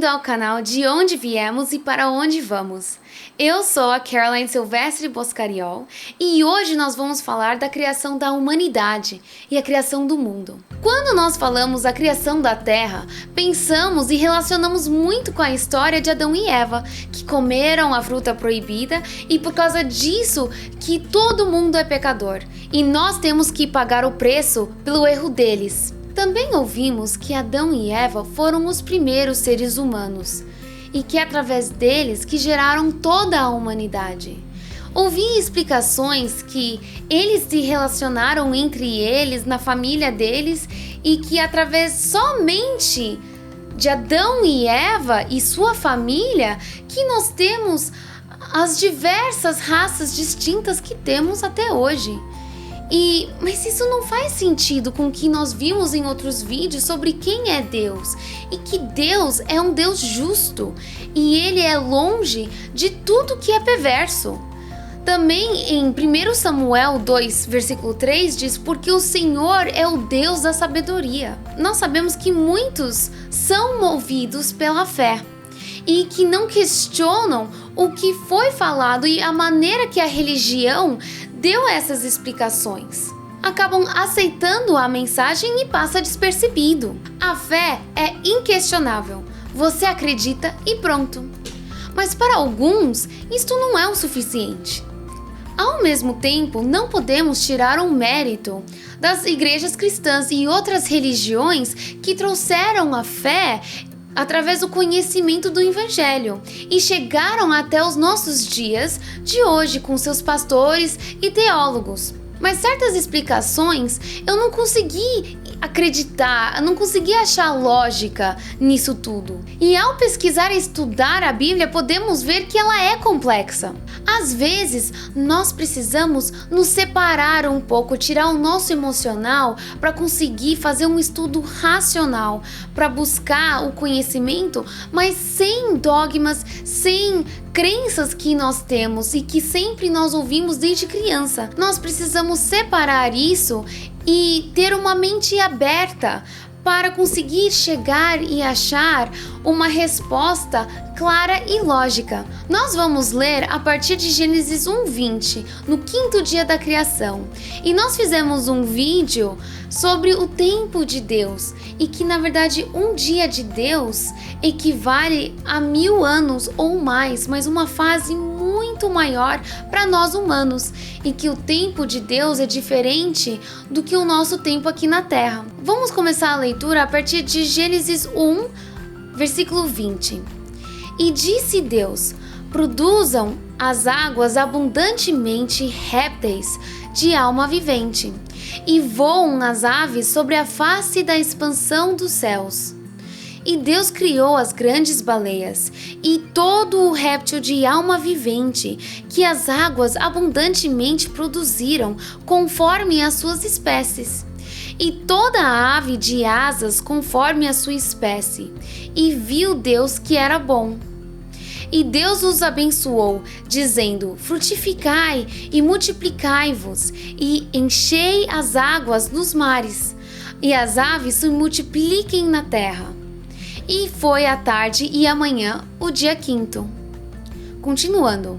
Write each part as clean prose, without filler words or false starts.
bem-vindo ao canal De Onde Viemos e Para Onde Vamos. Eu sou a Caroline Silvestre Boscariol e hoje nós vamos falar da criação da humanidade e a criação do mundo. Quando nós falamos da criação da Terra, pensamos e relacionamos muito com a história de Adão e Eva, que comeram a fruta proibida e por causa disso que todo mundo é pecador e nós temos que pagar o preço pelo erro deles. Também ouvimos que Adão e Eva foram os primeiros seres humanos e que é através deles que geraram toda a humanidade. Ouvi explicações que eles se relacionaram entre eles, na família deles, e que através somente de Adão e Eva e sua família que nós temos as diversas raças distintas que temos até hoje. Mas isso não faz sentido com o que nós vimos em outros vídeos sobre quem é Deus e que Deus é um Deus justo e Ele é longe de tudo que é perverso. Também em 1 Samuel 2, versículo 3 diz: porque o Senhor é o Deus da sabedoria. Nós sabemos que muitos são movidos pela fé e que não questionam o que foi falado e a maneira que a religião deu essas explicações. Acabam aceitando a mensagem e passa despercebido. A fé é inquestionável. Você acredita e pronto. Mas para alguns, isto não é o suficiente. Ao mesmo tempo, não podemos tirar o mérito das igrejas cristãs e outras religiões que trouxeram a fé através do conhecimento do Evangelho e chegaram até os nossos dias de hoje com seus pastores e teólogos. Mas certas explicações eu não consegui acreditar, eu não consegui achar lógica nisso tudo. E ao pesquisar e estudar a Bíblia, podemos ver que ela é complexa. Às vezes, nós precisamos nos separar um pouco, tirar o nosso emocional para conseguir fazer um estudo racional, para buscar o conhecimento, mas sem dogmas, sem crenças que nós temos e que sempre nós ouvimos desde criança. Nós precisamos separar isso e ter uma mente aberta para conseguir chegar e achar uma resposta clara e lógica. Nós vamos ler a partir de Gênesis 1:20, no 5º dia da criação. E nós fizemos um vídeo sobre o tempo de Deus e que na verdade um dia de Deus equivale a 1000 anos ou mais, mas uma fase muito maior para nós humanos, e que o tempo de Deus é diferente do que o nosso tempo aqui na Terra. Vamos começar a leitura a partir de Gênesis 1, versículo 20. E disse Deus: produzam as águas abundantemente répteis de alma vivente, e voam as aves sobre a face da expansão dos céus. E Deus criou as grandes baleias e todo o réptil de alma vivente que as águas abundantemente produziram conforme as suas espécies, e toda a ave de asas conforme a sua espécie. E viu Deus que era bom. E Deus os abençoou, dizendo: frutificai e multiplicai-vos, e enchei as águas dos mares, e as aves se multipliquem na terra. E foi a tarde e a manhã, o dia 5º. Continuando.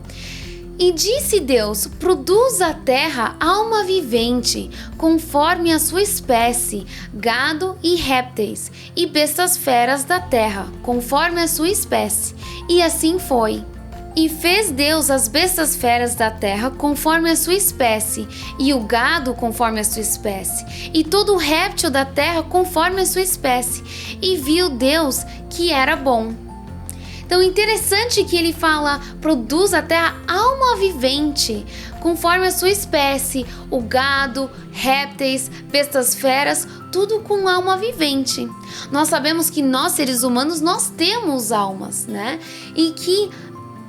E disse Deus: produz a terra alma vivente, conforme a sua espécie, gado e répteis, e bestas feras da terra, conforme a sua espécie. E assim foi. E fez Deus as bestas feras da terra conforme a sua espécie, e o gado conforme a sua espécie, e todo o réptil da terra conforme a sua espécie. E viu Deus que era bom. Então, interessante que ele fala: produz a terra alma vivente, conforme a sua espécie, o gado, répteis, bestas feras, tudo com alma vivente. Nós sabemos que nós, seres humanos, nós temos almas, né? E que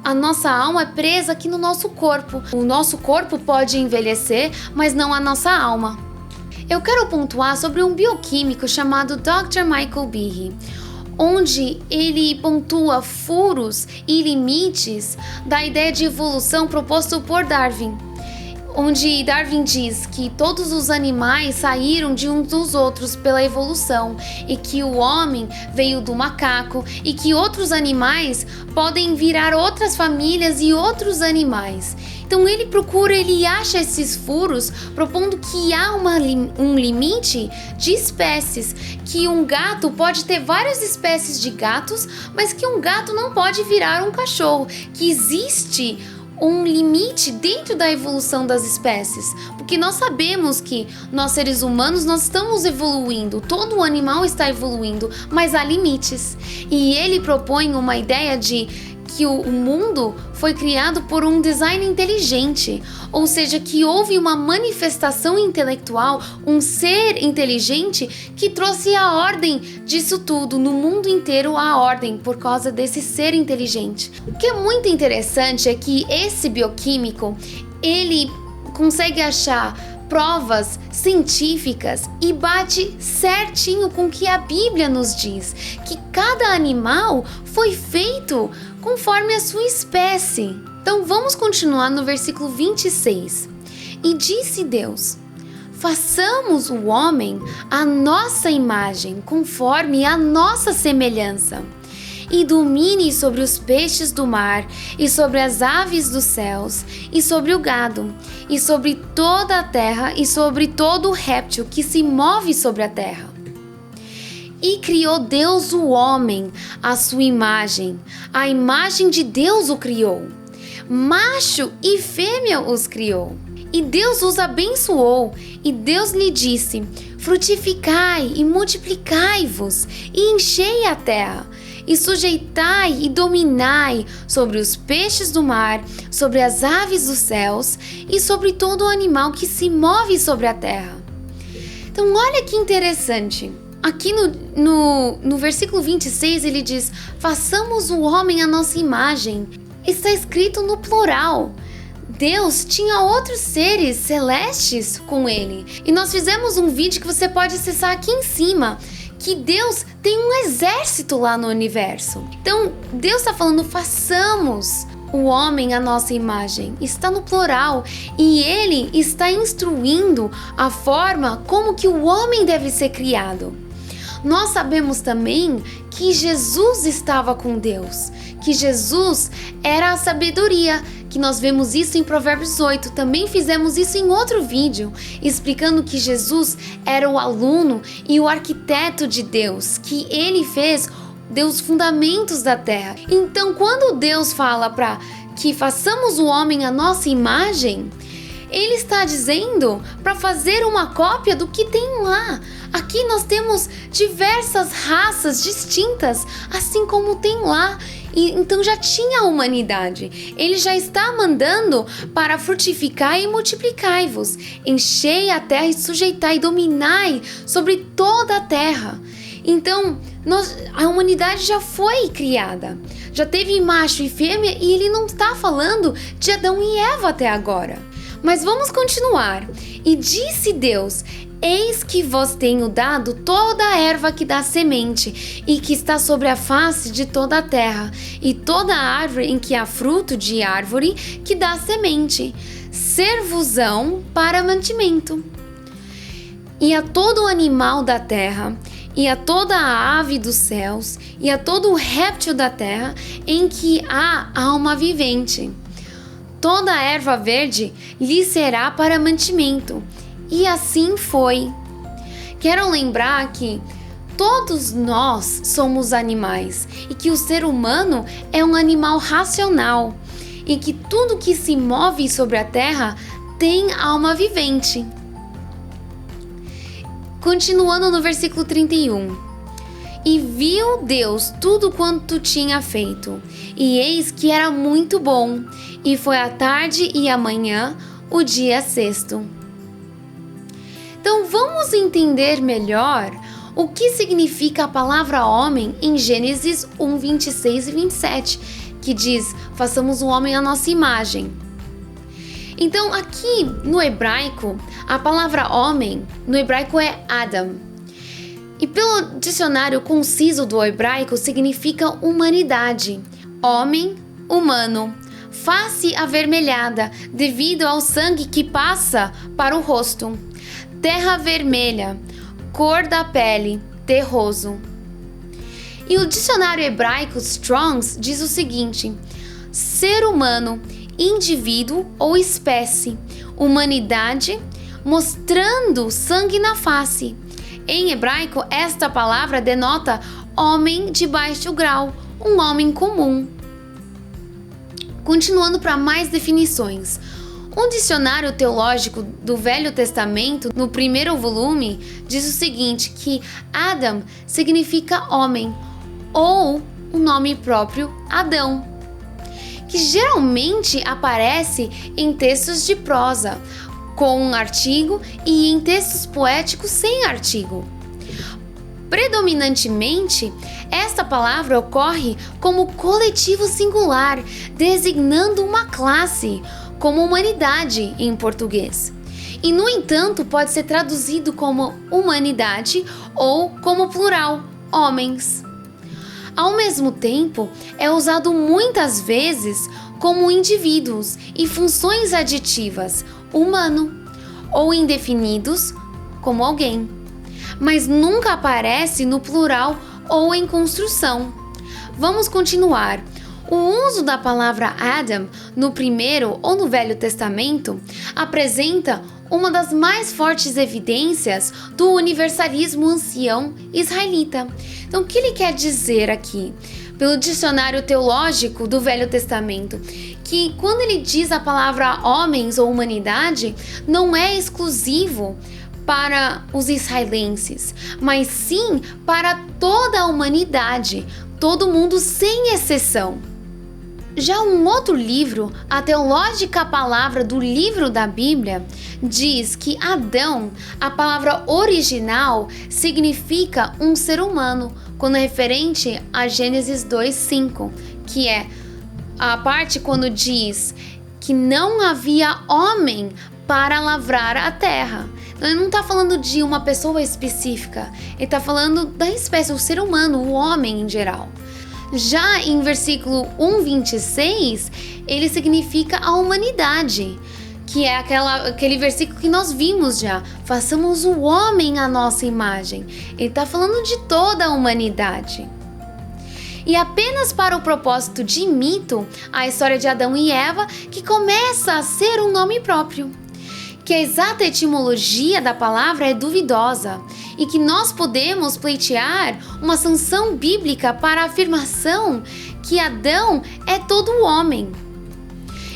a nossa alma é presa aqui no nosso corpo. O nosso corpo pode envelhecer, mas não a nossa alma. Eu quero pontuar sobre um bioquímico chamado Dr. Michael Behe, onde ele pontua furos e limites da ideia de evolução proposto por Darwin. onde Darwin diz que todos os animais saíram de uns dos outros pela evolução e que o homem veio do macaco e que outros animais podem virar outras famílias e outros animais. Então ele acha esses furos, propondo que há um limite de espécies, que um gato pode ter várias espécies de gatos, mas que um gato não pode virar um cachorro, que existe um limite dentro da evolução das espécies, porque nós sabemos que nós seres humanos nós estamos evoluindo, todo animal está evoluindo, mas há limites. E ele propõe uma ideia de que o mundo foi criado por um design inteligente, ou seja, que houve uma manifestação intelectual, um ser inteligente que trouxe a ordem disso tudo, no mundo inteiro a ordem, por causa desse ser inteligente. O que é muito interessante é que esse bioquímico, ele consegue achar provas científicas e bate certinho com o que a Bíblia nos diz, que cada animal foi feito conforme a sua espécie. Então vamos continuar no versículo 26. E disse Deus: façamos o homem à nossa imagem, conforme a nossa semelhança, e domine sobre os peixes do mar, e sobre as aves dos céus, e sobre o gado, e sobre toda a terra, e sobre todo réptil que se move sobre a terra. E criou Deus o homem à sua imagem, a imagem de Deus o criou, macho e fêmea os criou. E Deus os abençoou, e Deus lhe disse: frutificai e multiplicai-vos, e enchei a terra, e sujeitai e dominai sobre os peixes do mar, sobre as aves dos céus, e sobre todo o animal que se move sobre a terra. Então olha que interessante. Aqui no versículo 26 ele diz: façamos o homem à nossa imagem. Está escrito no plural. Deus tinha outros seres celestes com ele. E nós fizemos um vídeo que você pode acessar aqui em cima, que Deus tem um exército lá no universo. Então Deus está falando: façamos o homem à nossa imagem. Está no plural. E ele está instruindo a forma como que o homem deve ser criado. Nós sabemos também que Jesus estava com Deus, que Jesus era a sabedoria, que nós vemos isso em Provérbios 8. Também fizemos isso em outro vídeo, explicando que Jesus era o aluno e o arquiteto de Deus, que ele deu os fundamentos da terra. Então, quando Deus fala para que façamos o homem à nossa imagem, ele está dizendo para fazer uma cópia do que tem lá. Aqui nós temos diversas raças distintas, assim como tem lá. E então já tinha a humanidade. Ele já está mandando para frutificar e multiplicai-vos, enchei a terra e sujeitai e dominai sobre toda a terra. Então a humanidade já foi criada, já teve macho e fêmea, e ele não está falando de Adão e Eva até agora. Mas vamos continuar. E disse Deus: eis que vos tenho dado toda a erva que dá semente, e que está sobre a face de toda a terra, e toda a árvore em que há fruto de árvore que dá semente, ser-vos-ão para mantimento. E a todo animal da terra, e a toda a ave dos céus, e a todo o réptil da terra, em que há alma vivente. Toda a erva verde lhe será para mantimento. E assim foi. Quero lembrar que todos nós somos animais e que o ser humano é um animal racional e que tudo que se move sobre a terra tem alma vivente. Continuando no versículo 31. E viu Deus tudo quanto tinha feito, e eis que era muito bom, e foi a tarde e a manhã, o dia sexto. Então vamos entender melhor o que significa a palavra homem em Gênesis 1, 26 e 27, que diz: façamos o homem à nossa imagem. Então aqui no hebraico, a palavra homem no hebraico é Adam. E pelo dicionário conciso do hebraico significa humanidade, homem, humano, face avermelhada, devido ao sangue que passa para o rosto. Terra vermelha, cor da pele, terroso. E o dicionário hebraico Strong's diz o seguinte: ser humano, indivíduo ou espécie, humanidade, mostrando sangue na face. Em hebraico, esta palavra denota homem de baixo grau, um homem comum. Continuando para mais definições. Um dicionário teológico do Velho Testamento, no primeiro volume, diz o seguinte, que Adam significa homem, ou o nome próprio Adão, que geralmente aparece em textos de prosa, com um artigo, e em textos poéticos sem artigo. Predominantemente, esta palavra ocorre como coletivo singular, designando uma classe, como humanidade em português. E, no entanto, pode ser traduzido como humanidade ou como plural, homens. Ao mesmo tempo, é usado muitas vezes como indivíduos e funções aditivas, humano, ou indefinidos, como alguém, mas nunca aparece no plural ou em construção. Vamos continuar. O uso da palavra Adam no Primeiro ou no Velho Testamento apresenta uma das mais fortes evidências do universalismo ancião israelita. Então, o que ele quer dizer aqui? Pelo dicionário teológico do Velho Testamento, que quando ele diz a palavra homens ou humanidade, não é exclusivo para os israelenses, mas sim para toda a humanidade, todo mundo sem exceção. Já um outro livro, a Teológica Palavra do Livro da Bíblia, diz que Adão, a palavra original, significa um ser humano, quando é referente a Gênesis 2:5, que é a parte quando diz que não havia homem para lavrar a terra. Então, ele não está falando de uma pessoa específica, ele está falando da espécie, o ser humano, o homem em geral. Já em versículo 1:26, ele significa a humanidade, que é aquele versículo que nós vimos já. Façamos o homem à nossa imagem. Ele está falando de toda a humanidade. E apenas para o propósito de mito, a história de Adão e Eva, que começa a ser um nome próprio. Que a exata etimologia da palavra é duvidosa e que nós podemos pleitear uma sanção bíblica para a afirmação que Adão é todo homem.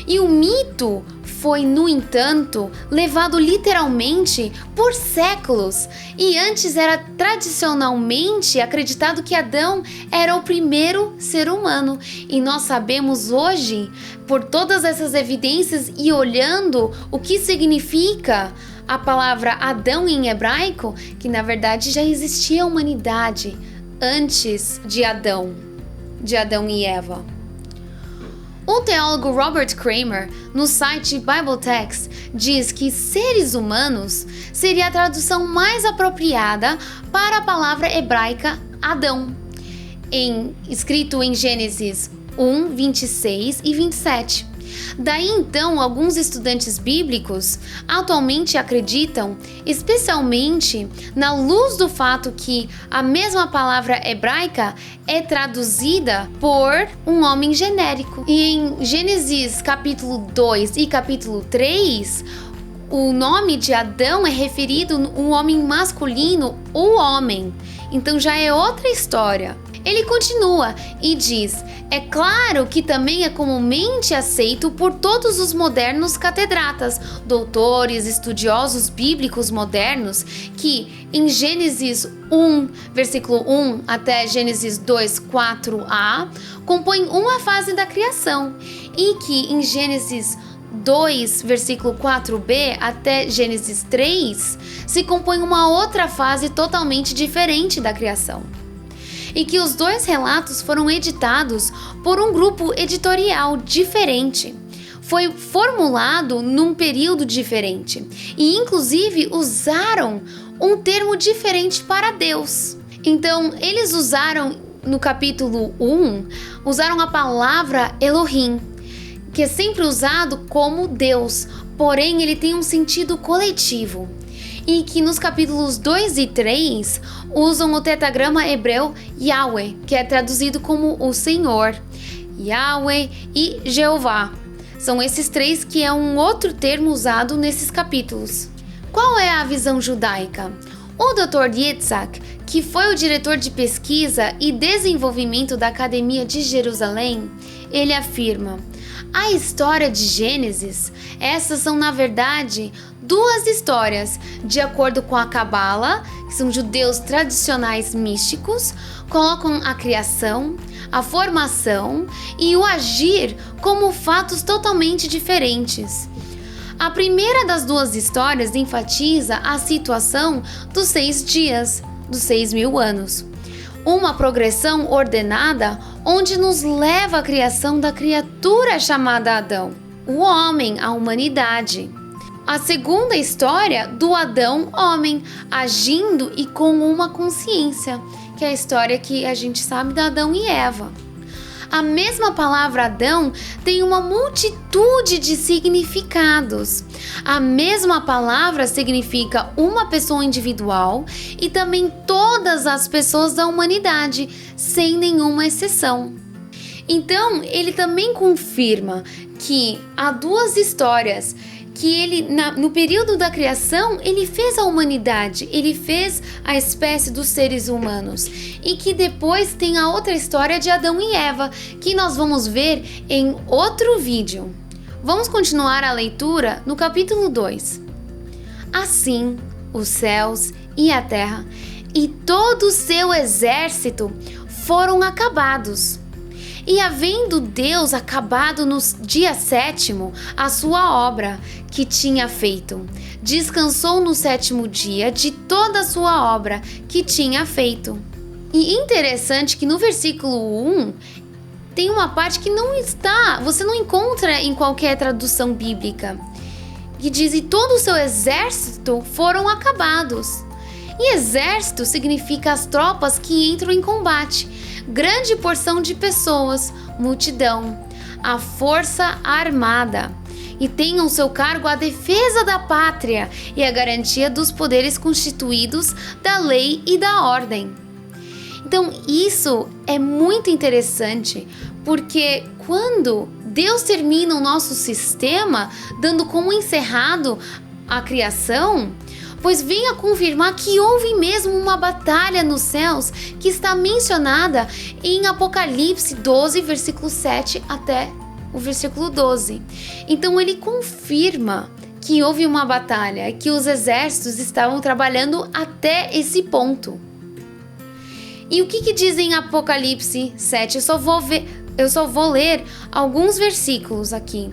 E o mito foi, no entanto, levado literalmente por séculos, e antes era tradicionalmente acreditado que Adão era o primeiro ser humano, e nós sabemos hoje, por todas essas evidências e olhando o que significa a palavra Adão em hebraico, que na verdade já existia a humanidade antes de Adão e Eva. O teólogo Robert Kramer, no site BibleText, diz que seres humanos seria a tradução mais apropriada para a palavra hebraica Adão, escrito em Gênesis 1:26 e 27. Daí então, alguns estudantes bíblicos atualmente acreditam, especialmente na luz do fato que a mesma palavra hebraica é traduzida por um homem genérico. E em Gênesis capítulo 2 e capítulo 3, o nome de Adão é referido no homem masculino, o homem. Então já é outra história. Ele continua e diz: é claro que também é comumente aceito por todos os modernos catedratas, doutores, estudiosos bíblicos modernos, que em Gênesis 1, versículo 1 até Gênesis 2, 4a, compõem uma fase da criação, e que em Gênesis 2, versículo 4b até Gênesis 3, se compõe uma outra fase totalmente diferente da criação. E que os dois relatos foram editados por um grupo editorial diferente. Foi formulado num período diferente e, inclusive, usaram um termo diferente para Deus. Então, eles usaram, no capítulo 1, usaram a palavra Elohim, que é sempre usado como Deus, porém ele tem um sentido coletivo. E que nos capítulos 2 e 3 usam o tetragrama hebreu Yahweh, que é traduzido como o Senhor, Yahweh e Jeová. São esses três que é um outro termo usado nesses capítulos. Qual é a visão judaica? O Dr. Yitzhak, que foi o diretor de pesquisa e desenvolvimento da Academia de Jerusalém, ele afirma: a história de Gênesis, essas são na verdade duas histórias, de acordo com a Cabala, que são judeus tradicionais místicos, colocam a criação, a formação e o agir como fatos totalmente diferentes. A primeira das duas histórias enfatiza a situação dos 6 dias, dos 6.000 anos. Uma progressão ordenada onde nos leva à criação da criatura chamada Adão, o homem, a humanidade. A segunda história do Adão homem, agindo e com uma consciência, que é a história que a gente sabe da Adão e Eva. A mesma palavra Adão tem uma multitude de significados. A mesma palavra significa uma pessoa individual e também todas as pessoas da humanidade, sem nenhuma exceção. Então, ele também confirma que há duas histórias, que ele, no período da criação, ele fez a humanidade, ele fez a espécie dos seres humanos, e que depois tem a outra história de Adão e Eva, que nós vamos ver em outro vídeo. Vamos continuar a leitura no capítulo 2. Assim, os céus e a terra e todo o seu exército foram acabados. E havendo Deus acabado no dia 7º a sua obra que tinha feito, descansou no 7º dia de toda a sua obra que tinha feito. E interessante que no versículo 1 tem uma parte que você não encontra em qualquer tradução bíblica, que diz: e todo o seu exército foram acabados. E exército significa as tropas que entram em combate, grande porção de pessoas, multidão, a força armada, e tenham seu cargo a defesa da pátria e a garantia dos poderes constituídos da lei e da ordem. Então isso é muito interessante, porque quando Deus termina o nosso sistema, dando como encerrado a criação, pois vem a confirmar que houve mesmo uma batalha nos céus, que está mencionada em Apocalipse 12, versículo 7 até o versículo 12. Então ele confirma que houve uma batalha, que os exércitos estavam trabalhando até esse ponto. E o que diz em Apocalipse 7? Eu só vou ler alguns versículos aqui.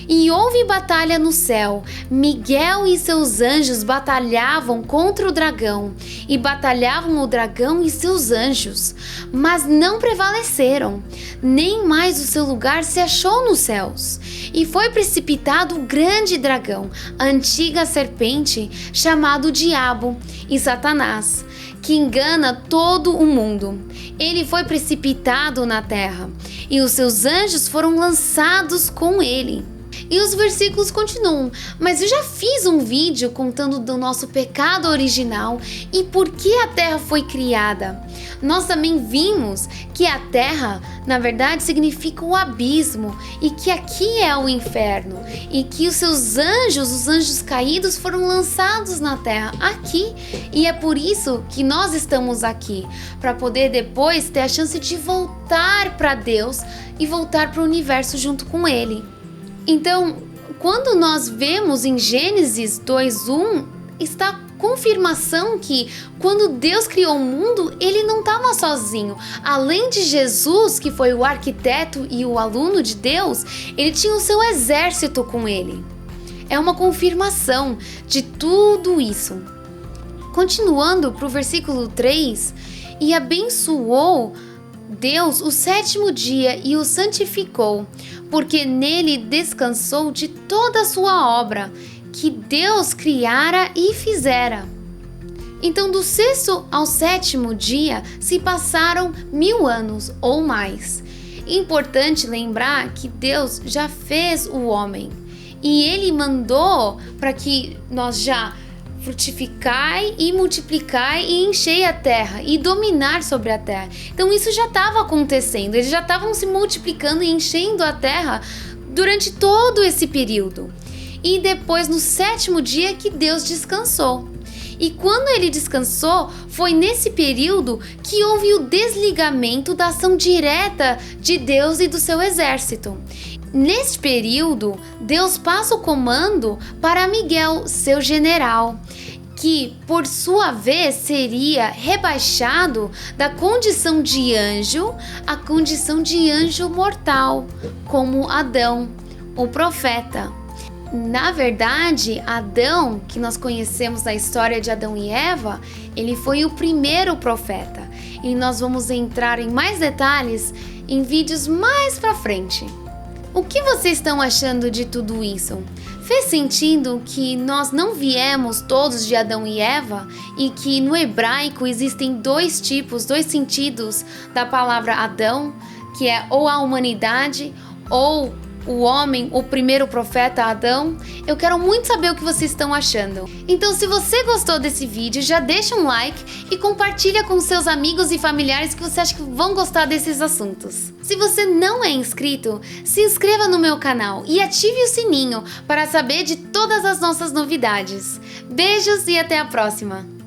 E houve batalha no céu. Miguel e seus anjos batalhavam contra o dragão, e batalhavam o dragão e seus anjos, mas não prevaleceram, nem mais o seu lugar se achou nos céus. E foi precipitado o grande dragão, a antiga serpente, chamado Diabo e Satanás, que engana todo o mundo. Ele foi precipitado na terra, e os seus anjos foram lançados com ele. E os versículos continuam, mas eu já fiz um vídeo contando do nosso pecado original e por que a terra foi criada. Nós também vimos que a terra, na verdade, significa o abismo, e que aqui é o inferno, e que os seus anjos, os anjos caídos, foram lançados na terra, aqui. E é por isso que nós estamos aqui, para poder depois ter a chance de voltar para Deus e voltar para o universo junto com Ele. Então, quando nós vemos em Gênesis 2:1, está a confirmação que quando Deus criou o mundo, Ele não estava sozinho. Além de Jesus, que foi o arquiteto e o aluno de Deus, Ele tinha o seu exército com Ele. É uma confirmação de tudo isso. Continuando para o versículo 3, e abençoou Deus o 7º dia e o santificou, porque nele descansou de toda a sua obra, que Deus criara e fizera. Então, do 6º ao 7º dia se passaram 1000 anos ou mais. Importante lembrar que Deus já fez o homem e Ele mandou para que nós já frutificai e multiplicai e enchei a terra e dominar sobre a terra. Então isso já estava acontecendo, eles já estavam se multiplicando e enchendo a terra durante todo esse período. E depois, no 7º dia, que Deus descansou. E quando ele descansou, foi nesse período que houve o desligamento da ação direta de Deus e do seu exército. Neste período, Deus passa o comando para Miguel, seu general, que por sua vez seria rebaixado da condição de anjo à condição de anjo mortal, como Adão, o profeta. Na verdade, Adão, que nós conhecemos na história de Adão e Eva, ele foi o primeiro profeta. E nós vamos entrar em mais detalhes em vídeos mais pra frente. O que vocês estão achando de tudo isso? Fez sentido que nós não viemos todos de Adão e Eva e que no hebraico existem dois sentidos da palavra Adão, que é ou a humanidade ou o homem, o primeiro profeta Adão? Eu quero muito saber o que vocês estão achando. Então, se você gostou desse vídeo, já deixa um like e compartilha com seus amigos e familiares que você acha que vão gostar desses assuntos. Se você não é inscrito, se inscreva no meu canal e ative o sininho para saber de todas as nossas novidades. Beijos e até a próxima!